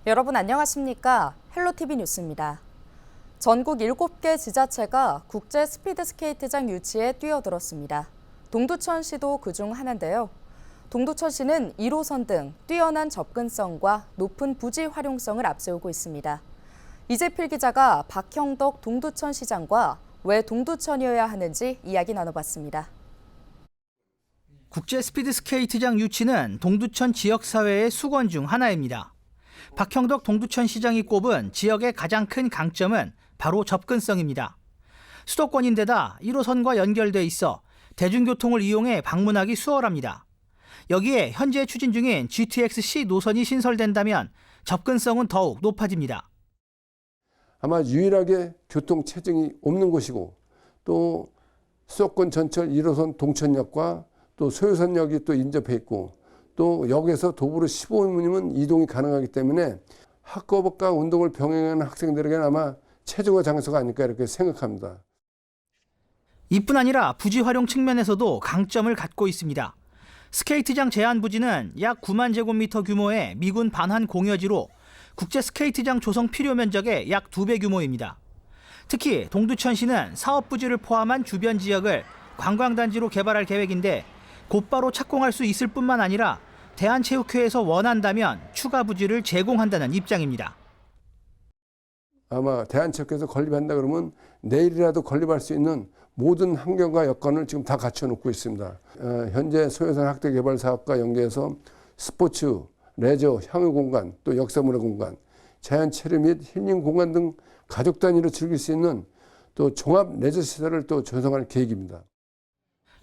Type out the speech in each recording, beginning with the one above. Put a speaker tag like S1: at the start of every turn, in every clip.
S1: 여러분 안녕하십니까? 헬로티비 뉴스입니다. 전국 7개 지자체가 국제 스피드스케이트장 유치에 뛰어들었습니다. 동두천시도 그중 하나인데요. 동두천시는 1호선 등 뛰어난 접근성과 높은 부지 활용성을 앞세우고 있습니다. 이재필 기자가 박형덕 동두천시장과 왜 동두천이어야 하는지 이야기 나눠봤습니다.
S2: 국제 스피드스케이트장 유치는 동두천 지역사회의 수건 중 하나입니다. 박형덕 동두천시장이 꼽은 지역의 가장 큰 강점은 바로 접근성입니다. 수도권인데다 1호선과 연결돼 있어 대중교통을 이용해 방문하기 수월합니다. 여기에 현재 추진 중인 GTX-C 노선이 신설된다면 접근성은 더욱 높아집니다.
S3: 아마 유일하게 교통 체증이 없는 곳이고 또 수도권 전철 1호선 동천역과 또 소요선역이 또 인접해 있고 또 역에서 도보로 15분이면 이동이 가능하기 때문에 학업과 운동을 병행하는 학생들에게는 아마 최적의 장소가 아닐까 이렇게 생각합니다.
S2: 이뿐 아니라 부지 활용 측면에서도 강점을 갖고 있습니다. 스케이트장 제한 부지는 약 9만 제곱미터 규모의 미군 반환 공여지로 국제 스케이트장 조성 필요 면적의 약 2배 규모입니다. 특히 동두천시는 사업 부지를 포함한 주변 지역을 관광단지로 개발할 계획인데 곧바로 착공할 수 있을 뿐만 아니라 대한체육회에서 원한다면 추가 부지를 제공한다는 입장입니다.
S3: 아마 대한체육회에서 건립한다 그러면 내일이라도 건립할 수 있는 모든 환경과 여건을 지금 다 갖춰놓고 있습니다. 현재 소요산 학대개발 사업과 연계해서 스포츠, 레저, 향유 공간, 또 역사문화 공간, 자연체류 및 힐링 공간 등 가족 단위로 즐길 수 있는 또 종합 레저 시설을 또 조성할 계획입니다.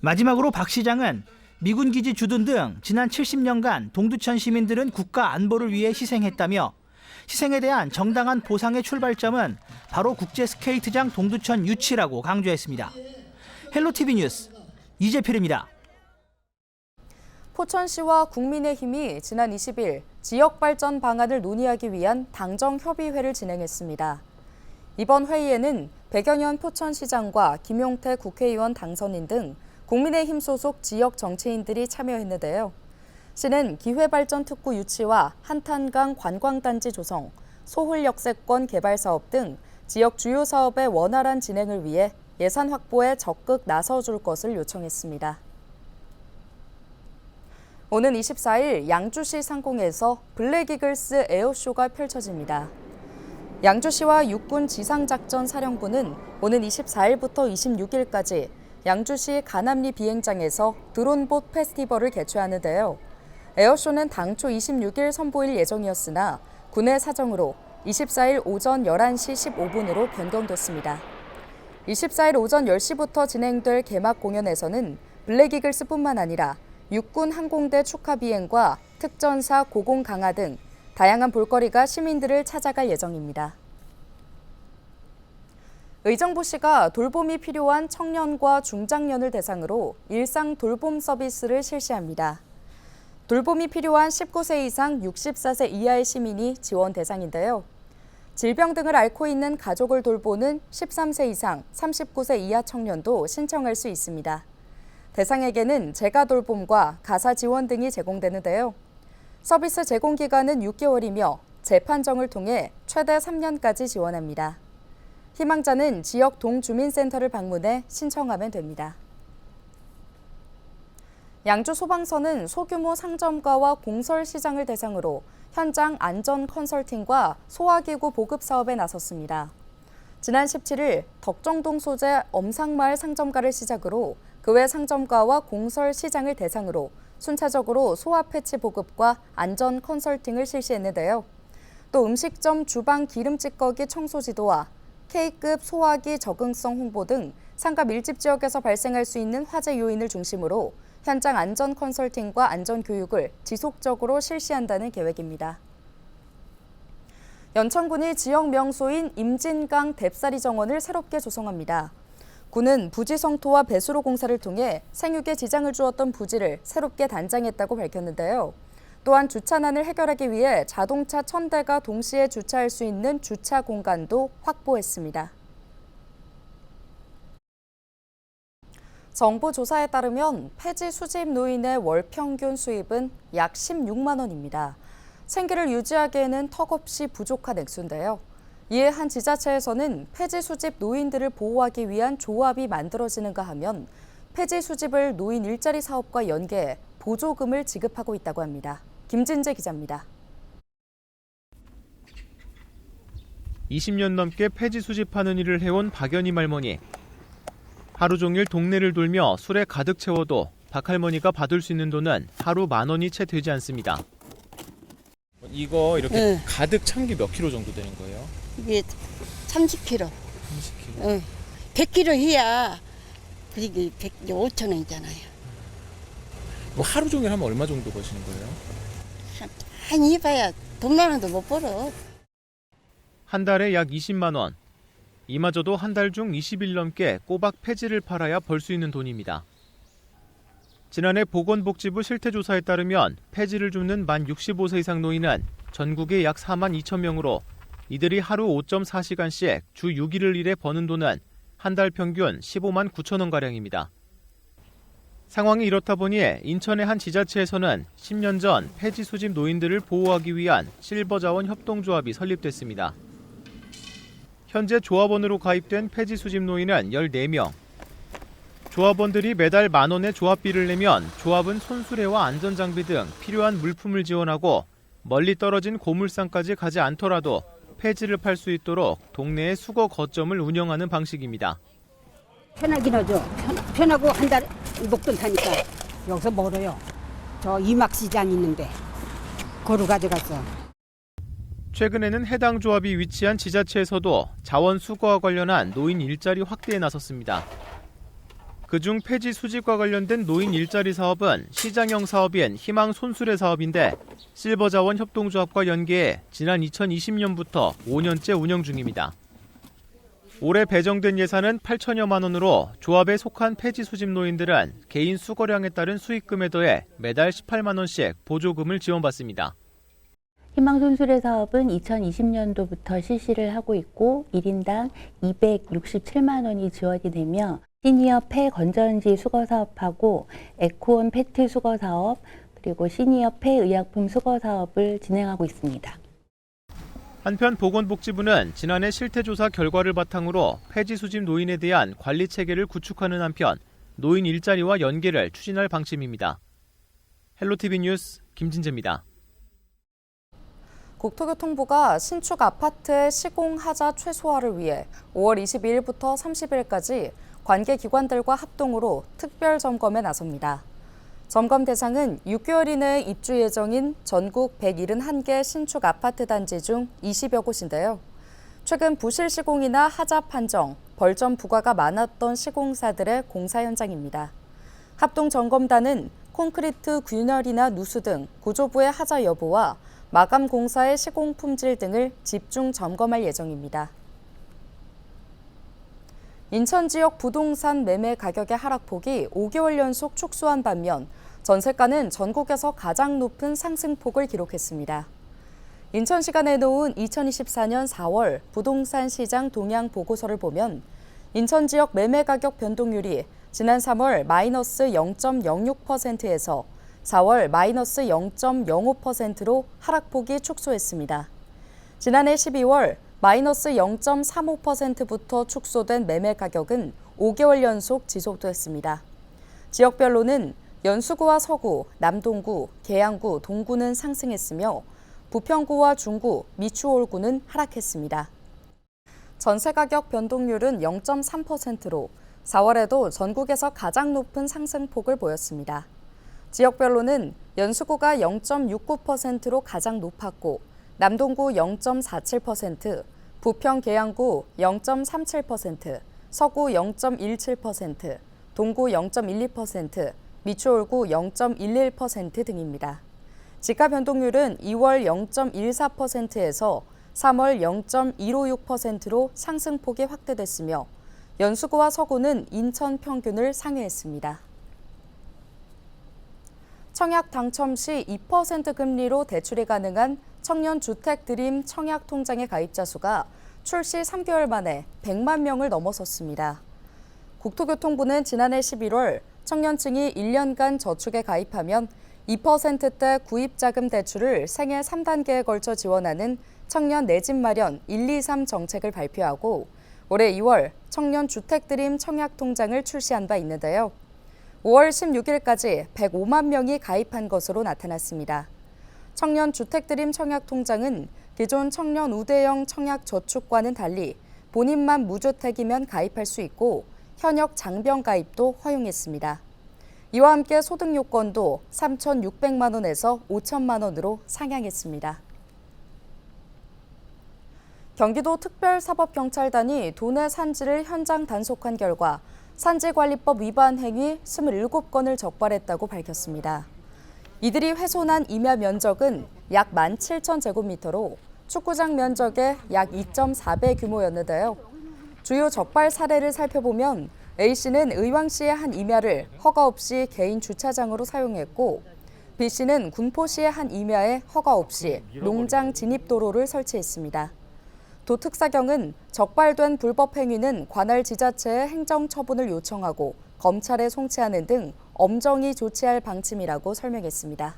S2: 마지막으로 박 시장은 미군 기지 주둔 등 지난 70년간 동두천 시민들은 국가 안보를 위해 희생했다며 희생에 대한 정당한 보상의 출발점은 바로 국제 스케이트장 동두천 유치라고 강조했습니다. 헬로티비 뉴스 이재필입니다.
S1: 포천시와 국민의힘이 지난 20일 지역 발전 방안을 논의하기 위한 당정협의회를 진행했습니다. 이번 회의에는 백연현 포천시장과 김용태 국회의원 당선인 등 국민의힘 소속 지역 정치인들이 참여했는데요. 시는 기회발전특구 유치와 한탄강 관광단지 조성, 소홀역세권 개발 사업 등 지역 주요 사업의 원활한 진행을 위해 예산 확보에 적극 나서줄 것을 요청했습니다. 오는 24일 양주시 상공에서 블랙이글스 에어쇼가 펼쳐집니다. 양주시와 육군 지상작전사령부는 오는 24일부터 26일까지 양주시 가남리 비행장에서 드론봇 페스티벌을 개최하는데요. 에어쇼는 당초 26일 선보일 예정이었으나 군의 사정으로 24일 오전 11시 15분으로 변경됐습니다. 24일 오전 10시부터 진행될 개막 공연에서는 블랙이글스뿐만 아니라 육군 항공대 축하 비행과 특전사 고공 강화 등 다양한 볼거리가 시민들을 찾아갈 예정입니다. 의정부시가 돌봄이 필요한 청년과 중장년을 대상으로 일상 돌봄 서비스를 실시합니다. 돌봄이 필요한 19세 이상 64세 이하의 시민이 지원 대상인데요. 질병 등을 앓고 있는 가족을 돌보는 13세 이상 39세 이하 청년도 신청할 수 있습니다. 대상에게는 재가 돌봄과 가사 지원 등이 제공되는데요. 서비스 제공 기간은 6개월이며 재판정을 통해 최대 3년까지 지원합니다. 희망자는 지역 동주민센터를 방문해 신청하면 됩니다. 양주 소방서는 소규모 상점가와 공설 시장을 대상으로 현장 안전 컨설팅과 소화기구 보급 사업에 나섰습니다. 지난 17일 덕정동 소재 엄상마을 상점가를 시작으로 그 외 상점가와 공설 시장을 대상으로 순차적으로 소화 패치 보급과 안전 컨설팅을 실시했는데요. 또 음식점 주방 기름 찌꺼기 청소 지도와 K급 소화기 적응성 홍보 등 상가 밀집 지역에서 발생할 수 있는 화재 요인을 중심으로 현장 안전 컨설팅과 안전 교육을 지속적으로 실시한다는 계획입니다. 연천군이 지역 명소인 임진강 뎁사리 정원을 새롭게 조성합니다. 군은 부지 성토와 배수로 공사를 통해 생육에 지장을 주었던 부지를 새롭게 단장했다고 밝혔는데요. 또한 주차난을 해결하기 위해 자동차 1000대가 동시에 주차할 수 있는 주차 공간도 확보했습니다. 정부 조사에 따르면 폐지 수집 노인의 월 평균 수입은 약 16만 원입니다. 생계를 유지하기에는 턱없이 부족한 액수인데요. 이에 한 지자체에서는 폐지 수집 노인들을 보호하기 위한 조합이 만들어지는가 하면 폐지 수집을 노인 일자리 사업과 연계해 보조금을 지급하고 있다고 합니다. 김진재 기자입니다.
S4: 20년 넘게 폐지 수집하는 일을 해온 박연희 할머니. 하루 종일 동네를 돌며 술에 가득 채워도 박 할머니가 받을 수 있는 돈은 하루 10,000원이 채 되지 않습니다. 이거 이렇게
S5: 네.
S4: 가득 찬 게 몇 킬로 정도 되는 거예요?
S5: 이게 30kg.
S4: 30킬로.
S5: 응. 100kg 해야 그게 5,000원이잖아요.
S4: 뭐 하루 종일 하면 얼마 정도 버시는 거예요?
S5: 한 해봐야 돈만 원도 못 벌어.
S4: 한 달에 약 20만 원. 이마저도 한 달 중 20일 넘게 꼬박 폐지를 팔아야 벌 수 있는 돈입니다. 지난해 보건복지부 실태조사에 따르면 폐지를 줍는 만 65세 이상 노인은 전국에 약 4만 2천 명으로 이들이 하루 5.4시간씩 주 6일을 일해 버는 돈은 한 달 평균 15만 9천 원가량입니다. 상황이 이렇다 보니 인천의 한 지자체에서는 10년 전 폐지 수집 노인들을 보호하기 위한 실버자원 협동조합이 설립됐습니다. 현재 조합원으로 가입된 폐지 수집 노인은 14명. 조합원들이 매달 10,000원의 조합비를 내면 조합은 손수레와 안전장비 등 필요한 물품을 지원하고 멀리 떨어진 고물상까지 가지 않더라도 폐지를 팔 수 있도록 동네의 수거 거점을 운영하는 방식입니다.
S6: 편하긴 하죠. 편하고 한 달 목돈 타니까 여기서 멀어요. 저 이막시장 있는데 거루 가져갔어.
S4: 최근에는 해당 조합이 위치한 지자체에서도 자원 수거와 관련한 노인 일자리 확대에 나섰습니다. 그중 폐지 수집과 관련된 노인 일자리 사업은 시장형 사업인 희망 손수레 사업인데 실버자원 협동조합과 연계해 지난 2020년부터 5년째 운영 중입니다. 올해 배정된 예산은 8천여만 원으로 조합에 속한 폐지 수집 노인들은 개인 수거량에 따른 수익금에 더해 매달 18만 원씩 보조금을 지원받습니다.
S7: 희망손수레 사업은 2020년도부터 실시를 하고 있고 1인당 267만 원이 지원이 되며 시니어 폐 건전지 수거 사업하고 에코온 페트 수거 사업 그리고 시니어 폐 의약품 수거 사업을 진행하고 있습니다.
S4: 한편 보건복지부는 지난해 실태조사 결과를 바탕으로 폐지 수집 노인에 대한 관리 체계를 구축하는 한편 노인 일자리와 연계를 추진할 방침입니다. 헬로티비 뉴스 김진재입니다.
S1: 국토교통부가 신축 아파트의 시공하자 최소화를 위해 5월 22일부터 30일까지 관계 기관들과 합동으로 특별 점검에 나섭니다. 점검 대상은 6개월 이내에 입주 예정인 전국 171개 신축 아파트 단지 중 20여 곳인데요. 최근 부실 시공이나 하자 판정, 벌점 부과가 많았던 시공사들의 공사 현장입니다. 합동 점검단은 콘크리트 균열이나 누수 등 구조부의 하자 여부와 마감 공사의 시공 품질 등을 집중 점검할 예정입니다. 인천 지역 부동산 매매 가격의 하락폭이 5개월 연속 축소한 반면 전세가는 전국에서 가장 높은 상승폭을 기록했습니다. 인천시가 내놓은 2024년 4월 부동산 시장 동향 보고서를 보면 인천 지역 매매 가격 변동률이 지난 3월 마이너스 0.06%에서 4월 마이너스 0.05%로 하락폭이 축소했습니다. 지난해 12월 마이너스 0.35%부터 축소된 매매 가격은 5개월 연속 지속됐습니다. 지역별로는 연수구와 서구, 남동구, 계양구, 동구는 상승했으며 부평구와 중구, 미추홀구는 하락했습니다. 전세 가격 변동률은 0.3%로 4월에도 전국에서 가장 높은 상승폭을 보였습니다. 지역별로는 연수구가 0.69%로 가장 높았고 남동구 0.47%, 부평 계양구 0.37%, 서구 0.17%, 동구 0.12%, 미추홀구 0.11% 등입니다. 지가 변동률은 2월 0.14%에서 3월 0.156%로 상승폭이 확대됐으며 연수구와 서구는 인천 평균을 상회했습니다. 청약 당첨 시 2% 금리로 대출이 가능한 청년주택 드림 청약통장의 가입자 수가 출시 3개월 만에 100만 명을 넘어섰습니다. 국토교통부는 지난해 11월 청년층이 1년간 저축에 가입하면 2%대 구입자금 대출을 생애 3단계에 걸쳐 지원하는 청년 내 집 마련 123 정책을 발표하고 올해 2월 청년 주택드림 청약통장을 출시한 바 있는데요. 5월 16일까지 105만 명이 가입한 것으로 나타났습니다. 청년 주택드림 청약통장은 기존 청년 우대형 청약저축과는 달리 본인만 무주택이면 가입할 수 있고 현역 장병 가입도 허용했습니다. 이와 함께 소득 요건도 3,600만 원에서 5천만 원으로 상향했습니다. 경기도 특별사법경찰단이 도내 산지를 현장 단속한 결과 산지관리법 위반 행위 27건을 적발했다고 밝혔습니다. 이들이 훼손한 임야 면적은 약 17,000제곱미터로 축구장 면적의 약 2.4배 규모였는데요. 주요 적발 사례를 살펴보면 A씨는 의왕시의 한 임야를 허가 없이 개인 주차장으로 사용했고 B씨는 군포시의 한 임야에 허가 없이 농장 진입도로를 설치했습니다. 도특사경은 적발된 불법 행위는 관할 지자체에 행정처분을 요청하고 검찰에 송치하는 등 엄정히 조치할 방침이라고 설명했습니다.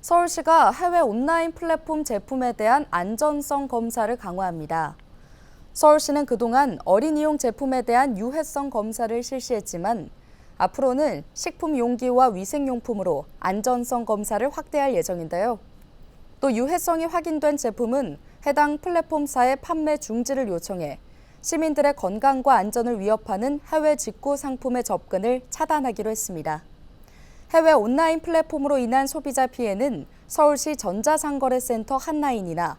S1: 서울시가 해외 온라인 플랫폼 제품에 대한 안전성 검사를 강화합니다. 서울시는 그동안 어린이용 제품에 대한 유해성 검사를 실시했지만 앞으로는 식품 용기와 위생용품으로 안전성 검사를 확대할 예정인데요. 또 유해성이 확인된 제품은 해당 플랫폼사의 판매 중지를 요청해 시민들의 건강과 안전을 위협하는 해외 직구 상품의 접근을 차단하기로 했습니다. 해외 온라인 플랫폼으로 인한 소비자 피해는 서울시 전자상거래센터 한라인이나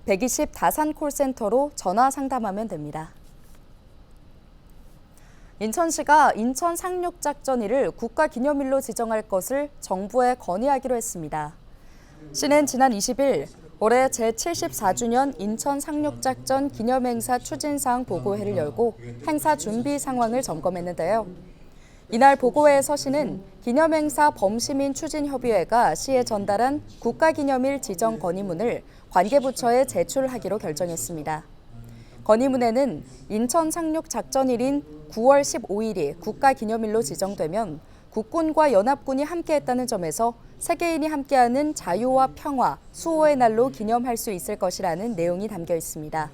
S1: 120 다산 콜센터로 전화 상담하면 됩니다. 인천시가 인천 상륙작전일을 국가기념일로 지정할 것을 정부에 건의하기로 했습니다. 시는 지난 20일 올해 제74주년 인천 상륙작전 기념행사 추진사항 보고회를 열고 행사 준비 상황을 점검했는데요. 이날 보고회에서 시는 기념행사 범시민 추진협의회가 시에 전달한 국가기념일 지정 건의문을 관계부처에 제출하기로 결정했습니다. 건의문에는 인천 상륙작전일인 9월 15일이 국가기념일로 지정되면 국군과 연합군이 함께했다는 점에서 세계인이 함께하는 자유와 평화, 수호의 날로 기념할 수 있을 것이라는 내용이 담겨 있습니다.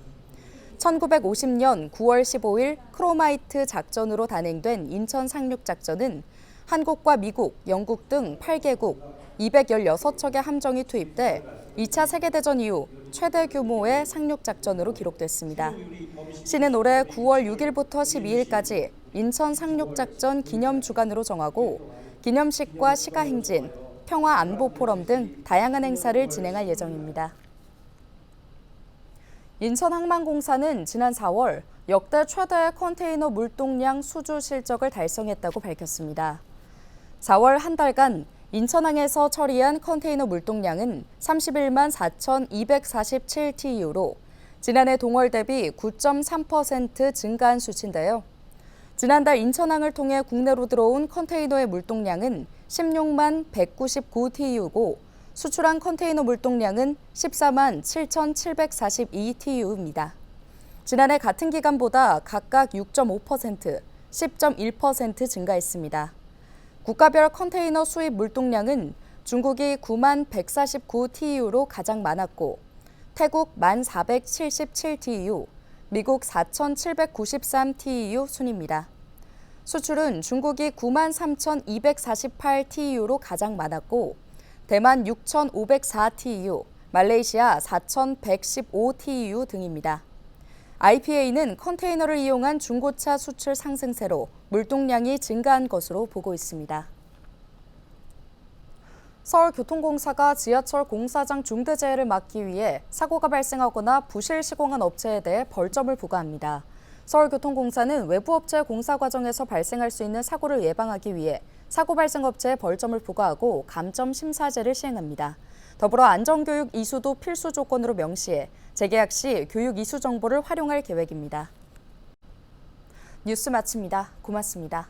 S1: 1950년 9월 15일 크로마이트 작전으로 단행된 인천 상륙작전은 한국과 미국, 영국 등 8개국 216척의 함정이 투입돼 2차 세계대전 이후 최대 규모의 상륙작전으로 기록됐습니다. 시는 올해 9월 6일부터 12일까지 인천 상륙작전 기념주간으로 정하고 기념식과 시가행진, 평화안보포럼 등 다양한 행사를 진행할 예정입니다. 인천항만공사는 지난 4월 역대 최대의 컨테이너 물동량 수주 실적을 달성했다고 밝혔습니다. 4월 한 달간 인천항에서 처리한 컨테이너 물동량은 31만 4,247TEU로 지난해 동월 대비 9.3% 증가한 수치인데요. 지난달 인천항을 통해 국내로 들어온 컨테이너의 물동량은 16만 199TEU고 수출한 컨테이너 물동량은 14만 7,742TEU입니다. 지난해 같은 기간보다 각각 6.5%, 10.1% 증가했습니다. 국가별 컨테이너 수입 물동량은 중국이 9만 149TEU로 가장 많았고 태국 1만 477TEU, 미국 4,793TEU 순입니다. 수출은 중국이 9만 3,248TEU로 가장 많았고 대만 6,504TEU, 말레이시아 4,115TEU 등입니다. IPA는 컨테이너를 이용한 중고차 수출 상승세로 물동량이 증가한 것으로 보고 있습니다. 서울교통공사가 지하철 공사장 중대재해를 막기 위해 사고가 발생하거나 부실 시공한 업체에 대해 벌점을 부과합니다. 서울교통공사는 외부 업체 공사 과정에서 발생할 수 있는 사고를 예방하기 위해 사고 발생 업체에 벌점을 부과하고 감점 심사제를 시행합니다. 더불어 안전교육 이수도 필수 조건으로 명시해 재계약 시 교육 이수 정보를 활용할 계획입니다. 뉴스 마칩니다. 고맙습니다.